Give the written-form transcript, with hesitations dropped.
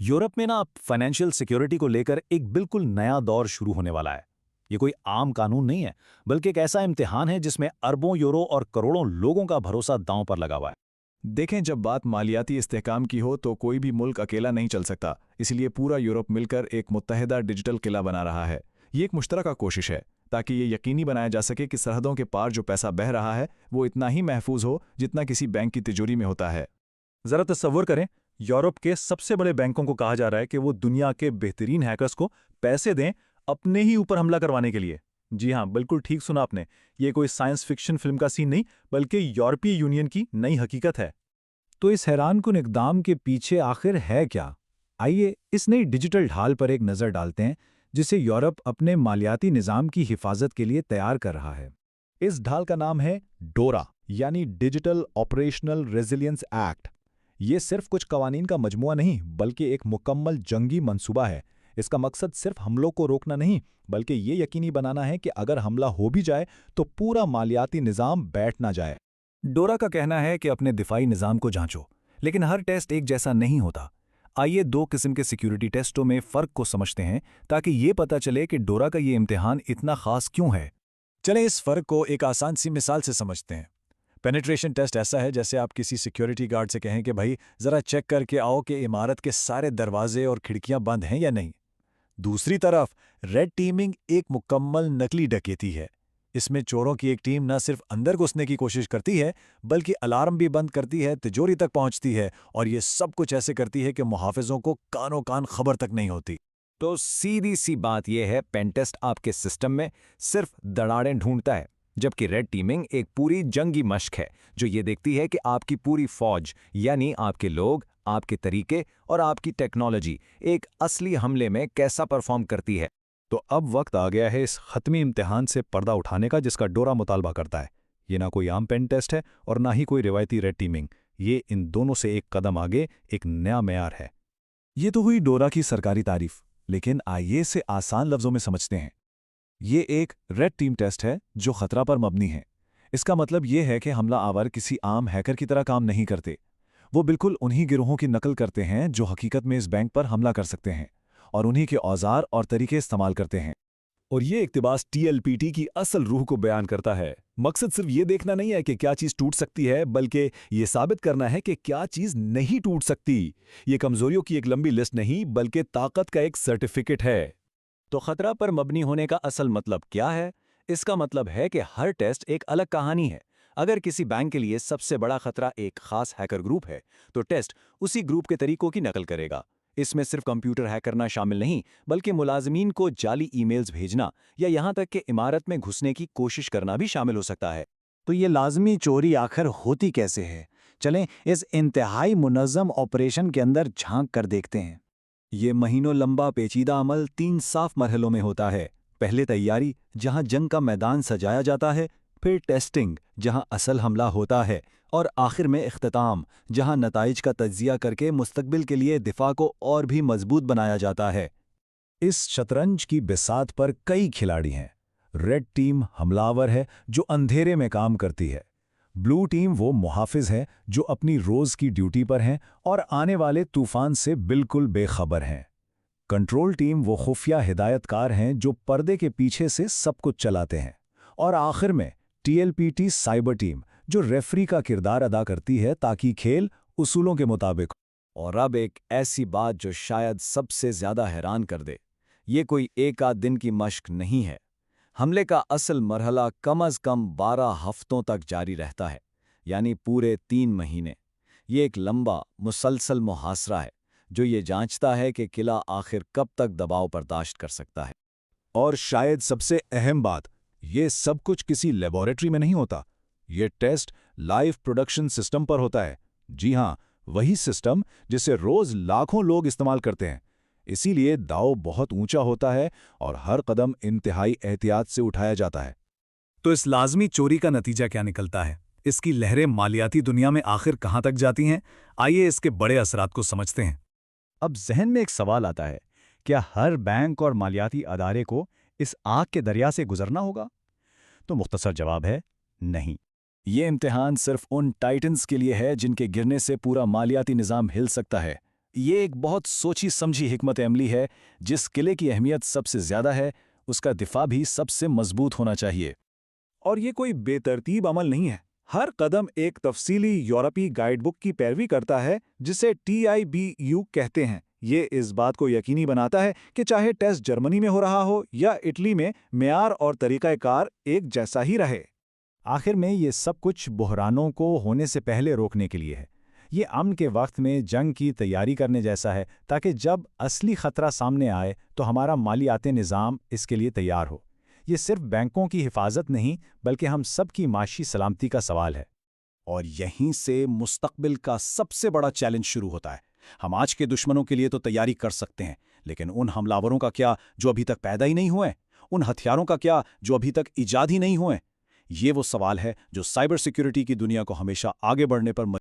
Europe में ना अब फाइनेंशियल सिक्योरिटी को लेकर एक बिल्कुल नया दौर शुरू होने वाला है। ये कोई आम कानून नहीं है, बल्कि एक ऐसा इम्तिहान है जिसमें अरबों यूरो और करोड़ों लोगों का भरोसा दांव पर लगा हुआ है। देखें, जब बात मालियाती इस्तेहकाम की हो तो कोई भी मुल्क अकेला नहीं चल सकता। इसलिए पूरा यूरोप मिलकर एक मुत्तहिदा डिजिटल किला बना रहा है। ये एक मुश्तरका कोशिश है ताकि ये यकीनी बनाया जा सके कि सरहदों के पार जो पैसा बह रहा है वो इतना ही महफूज हो जितना किसी बैंक की तिजोरी में होता है। जरा तस्वुर करें, यूरोप के सबसे बड़े बैंकों को कहा जा रहा है कि वो दुनिया के बेहतरीन हैकर्स को पैसे दें अपने ही ऊपर हमला करवाने के लिए। जी हाँ, बिल्कुल ठीक सुना आपने। ये कोई साइंस फिक्शन फिल्म का सीन नहीं, बल्कि यूरोपीय यूनियन की नई हकीकत है। तो इस हैरानकुन इक़दाम के पीछे आखिर है क्या? आइए इस नई डिजिटल ढाल पर एक नज़र डालते हैं जिसे यूरोप अपने मालियाती निज़ाम की हिफाजत के लिए तैयार कर रहा है। इस ढाल का नाम है डोरा, यानी डिजिटल ऑपरेशनल रेजिलियंस एक्ट। ये सिर्फ कुछ कवानीन का मजमुआ नहीं, बल्कि एक मुकम्मल जंगी मंसूबा है। इसका मकसद सिर्फ हमलों को रोकना नहीं, बल्कि ये यकीनी बनाना है कि अगर हमला हो भी जाए तो पूरा मालियाती निज़ाम बैठ ना जाए। डोरा का कहना है कि अपने दिफाई निज़ाम को जांचो, लेकिन हर टेस्ट एक जैसा नहीं होता। आइए दो किस्म के सिक्योरिटी टेस्टों में फ़र्क को समझते हैं ताकि ये पता चले कि डोरा का ये इम्तिहान इतना ख़ास क्यों है। चलें इस फ़र्क को एक आसान सी मिसाल से समझते हैं। पेनिट्रेशन टेस्ट ऐसा है जैसे आप किसी सिक्योरिटी गार्ड से कहें कि भाई ज़रा चेक करके आओ कि इमारत के सारे दरवाजे और खिड़कियां बंद हैं या नहीं। दूसरी तरफ रेड टीमिंग एक मुकम्मल नकली डकैती है। इसमें चोरों की एक टीम न सिर्फ अंदर घुसने की कोशिश करती है, बल्कि अलार्म भी बंद करती है, तिजोरी तक पहुंचती है, और ये सब कुछ ऐसे करती है कि मुहाफिजों को कानों कान खबर तक नहीं होती। तो सीधी सी बात यह है, पेन टेस्ट आपके सिस्टम में सिर्फ दरारें ढूंढता है, जबकि रेड टीमिंग एक पूरी जंगी मशक है जो ये देखती है कि आपकी पूरी फौज, यानी आपके लोग, आपके तरीके और आपकी टेक्नोलॉजी एक असली हमले में कैसा परफॉर्म करती है। तो अब वक्त आ गया है इस ख़त्मी इम्तिहान से पर्दा उठाने का जिसका डोरा मुतालबा करता है। ये ना कोई आम पेन टेस्ट है और ना ही कोई रिवायती रेड टीमिंग। ये इन दोनों से एक कदम आगे एक नया मेयार है। ये तो हुई डोरा की सरकारी तारीफ, लेकिन आइए इसे आसान लफ्ज़ों में समझते हैं। ये एक रेड टीम टेस्ट है जो खतरा पर मबनी है। इसका मतलब ये है कि हमला आवर किसी आम हैकर की तरह काम नहीं करते। वो बिल्कुल उन्हीं गिरोहों की नकल करते हैं जो हकीकत में इस बैंक पर हमला कर सकते हैं, और उन्हीं के औजार और तरीके इस्तेमाल करते हैं। और ये इक्तिबास टीएलपीटी की असल रूह को बयान करता है। मकसद सिर्फ ये देखना नहीं है कि क्या चीज़ टूट सकती है, बल्कि ये साबित करना है कि क्या चीज़ नहीं टूट सकती। ये कमजोरियों की एक लंबी लिस्ट नहीं, बल्कि ताकत का एक सर्टिफिकेट है। तो खतरा पर मबनी होने का असल मतलब क्या है? इसका मतलब है कि हर टेस्ट एक अलग कहानी है। अगर किसी बैंक के लिए सबसे बड़ा खतरा एक खास हैकर ग्रुप है, तो टेस्ट उसी ग्रुप के तरीकों की नकल करेगा। इसमें सिर्फ कंप्यूटर हैक करना शामिल नहीं, बल्कि मुलाजिमीन को जाली ईमेल्स भेजना या यहां तक कि इमारत में घुसने की कोशिश करना भी शामिल हो सकता है। तो ये लाजमी चोरी आखिर होती कैसे है? चलें इस इंतहाई मुनज़्ज़म ऑपरेशन के अंदर झांक कर देखते हैं। ये महीनों लंबा पेचीदा अमल 3 साफ मरहलों में होता है। पहले तैयारी, जहां जंग का मैदान सजाया जाता है, फिर टेस्टिंग, जहां असल हमला होता है, और आखिर में इख्तिताम, जहां नताइज का तज्जिया करके मुस्तकबिल के लिए दिफा को और भी मजबूत बनाया जाता है। इस शतरंज की बिसात पर कई खिलाड़ी हैं। रेड टीम हमलावर है जो अंधेरे में काम करती है। ब्लू टीम वो मुहाफिज है जो अपनी रोज़ की ड्यूटी पर हैं और आने वाले तूफान से बिल्कुल बेखबर हैं। कंट्रोल टीम वो खुफिया हिदायतकार हैं जो पर्दे के पीछे से सब कुछ चलाते हैं। और आखिर में टीएलपीटी साइबर टीम जो रेफरी का किरदार अदा करती है ताकि खेल उसूलों के मुताबिक हो। और अब एक ऐसी बात जो शायद सबसे ज्यादा हैरान कर दे, ये कोई एक आध दिन की मशक नहीं है। हमले का असल मरहला कम अज कम 12 हफ्तों तक जारी रहता है, यानी पूरे 3 महीने। ये एक लंबा मुसलसल मुहासरा है जो ये जांचता है कि किला आखिर कब तक दबाव बर्दाश्त कर सकता है। और शायद सबसे अहम बात, ये सब कुछ किसी लेबोरेटरी में नहीं होता। ये टेस्ट लाइव प्रोडक्शन सिस्टम पर होता है। जी हां, वही सिस्टम जिसे रोज लाखों लोग इस्तेमाल करते हैं। इसीलिए दाव बहुत ऊंचा होता है और हर कदम इंतहाई एहतियात से उठाया जाता है। तो इस लाजमी चोरी का नतीजा क्या निकलता है? इसकी लहरें मालियाती दुनिया में आखिर कहां तक जाती हैं? आइए इसके बड़े असरात को समझते हैं। अब जहन में एक सवाल आता है, क्या हर बैंक और मालियाती अदारे को इस आग के दरिया से गुजरना होगा? तो मुख्तसर जवाब है नहीं। ये इम्तिहान सिर्फ उन टाइटन्स के लिए है जिनके गिरने से पूरा मालियाती निज़ाम हिल सकता है। یہ ایک بہت سوچی سمجھی حکمت عملی ہے. جس قلعے کی اہمیت سب سے زیادہ ہے اس کا دفاع بھی سب سے مضبوط ہونا چاہیے. اور یہ کوئی بے ترتیب عمل نہیں ہے. ہر قدم ایک تفصیلی یورپی گائیڈ بک کی پیروی کرتا ہے جسے TIBU کہتے ہیں. یہ اس بات کو یقینی بناتا ہے کہ چاہے ٹیسٹ جرمنی میں ہو رہا ہو یا اٹلی میں، معیار اور طریقہ کار ایک جیسا ہی رہے. آخر میں یہ سب کچھ بحرانوں کو ہونے سے پہلے روکنے کے لیے ہے. یہ امن کے وقت میں جنگ کی تیاری کرنے جیسا ہے تاکہ جب اصلی خطرہ سامنے آئے تو ہمارا مالیاتی نظام اس کے لیے تیار ہو. یہ صرف بینکوں کی حفاظت نہیں بلکہ ہم سب کی معاشی سلامتی کا سوال ہے. اور یہیں سے مستقبل کا سب سے بڑا چیلنج شروع ہوتا ہے. ہم آج کے دشمنوں کے لیے تو تیاری کر سکتے ہیں، لیکن ان حملاوروں کا کیا جو ابھی تک پیدا ہی نہیں ہوئے؟ ان ہتھیاروں کا کیا جو ابھی تک ایجاد ہی نہیں ہوئے؟ یہ وہ سوال ہے جو سائبر سیکیورٹی کی دنیا کو ہمیشہ آگے بڑھنے پر